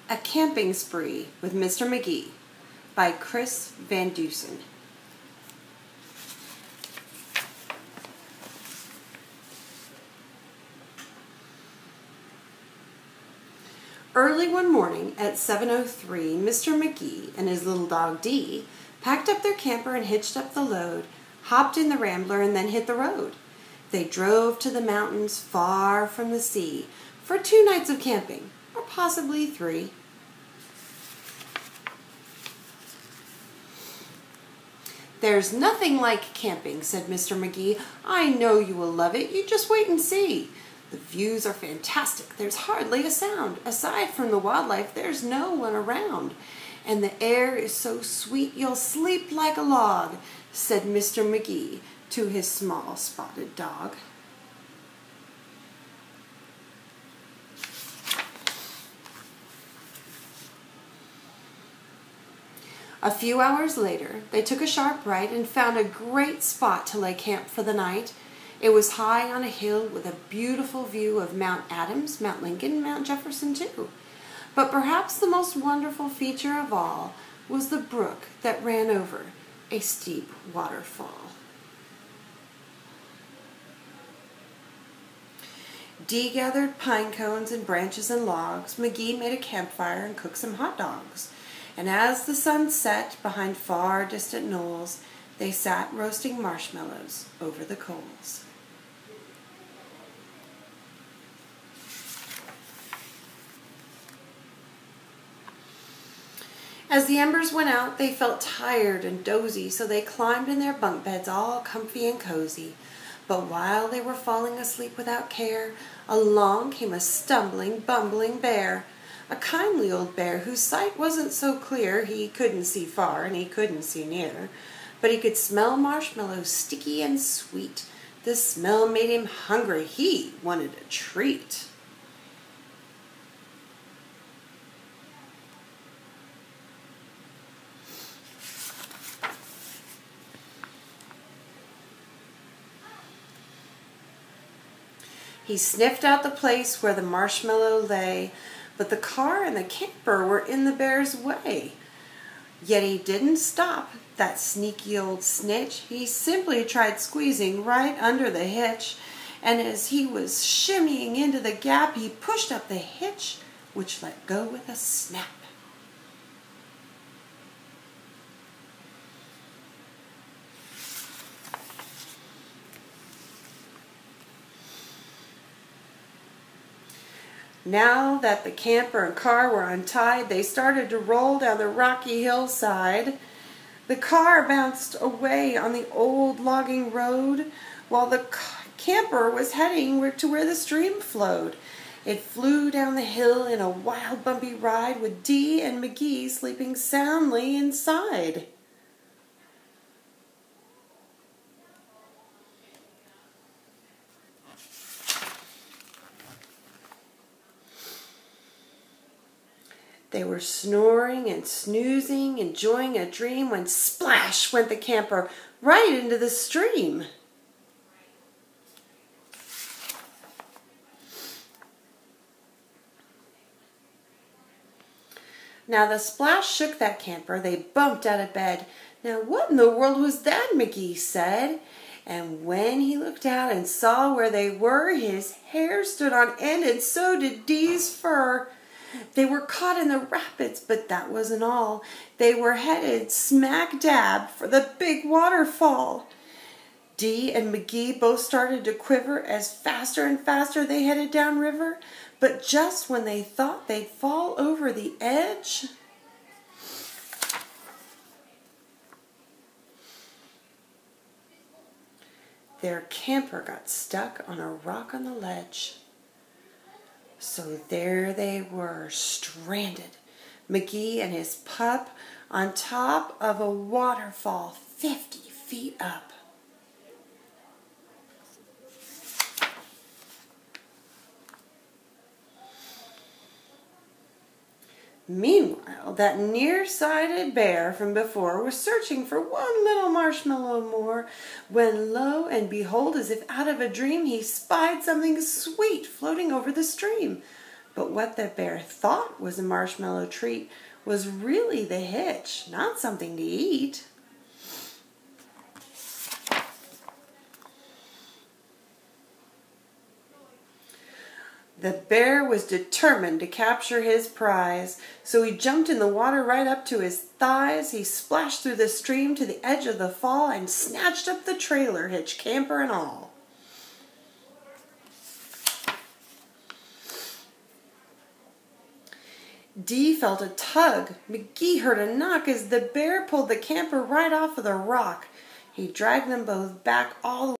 A Camping Spree with Mr. Magee by Chris Van Dusen. Early one morning at 7:03, Mr. Magee and his little dog Dee packed up their camper and hitched up the load, hopped in the Rambler, and then hit the road. They drove to the mountains far from the sea for 2 nights of camping, or possibly 3. "There's nothing like camping," said Mr. Magee. "I know you will love it. You just wait and see. The views are fantastic. There's hardly a sound. Aside from the wildlife, there's no one around. And the air is so sweet you'll sleep like a log," said Mr. Magee to his small spotted dog. A few hours later, they took a sharp right and found a great spot to lay camp for the night. It was high on a hill with a beautiful view of Mount Adams, Mount Lincoln, and Mount Jefferson too. But perhaps the most wonderful feature of all was the brook that ran over a steep waterfall. Dee gathered pine cones and branches and logs. Magee made a campfire and cooked some hot dogs. And as the sun set behind far distant knolls, they sat roasting marshmallows over the coals. As the embers went out, they felt tired and dozy, so they climbed in their bunk beds all comfy and cozy. But while they were falling asleep without care, along came a stumbling, bumbling bear. A kindly old bear whose sight wasn't so clear. He couldn't see far and he couldn't see near, but he could smell marshmallows sticky and sweet. The smell made him hungry. He wanted a treat. He sniffed out the place where the marshmallow lay, but the car and the camper were in the bear's way. Yet he didn't stop, that sneaky old snitch. He simply tried squeezing right under the hitch, and as he was shimmying into the gap, he pushed up the hitch, which let go with a snap. Now that the camper and car were untied, they started to roll down the rocky hillside. The car bounced away on the old logging road, while the camper was heading to where the stream flowed. It flew down the hill in a wild, bumpy ride, with Dee and Magee sleeping soundly inside. They were snoring and snoozing, enjoying a dream, when splash went the camper right into the stream. Now the splash shook that camper. They bumped out of bed. "Now what in the world was that?" Magee said. And when he looked out and saw where they were, his hair stood on end, and so did Dee's fur. They were caught in the rapids, but that wasn't all. They were headed smack dab for the big waterfall. Dee and Magee both started to quiver as faster and faster they headed downriver, but just when they thought they'd fall over the edge, their camper got stuck on a rock on the ledge. So there they were, stranded, Magee and his pup, on top of a waterfall 50 feet up. Meanwhile, that nearsighted bear from before was searching for one little marshmallow more, when lo and behold, as if out of a dream, he spied something sweet floating over the stream. But what the bear thought was a marshmallow treat was really the hitch, not something to eat. The bear was determined to capture his prize, so he jumped in the water right up to his thighs. He splashed through the stream to the edge of the fall and snatched up the trailer hitch, camper and all. Dee felt a tug. Magee heard a knock as the bear pulled the camper right off of the rock. He dragged them both back all the way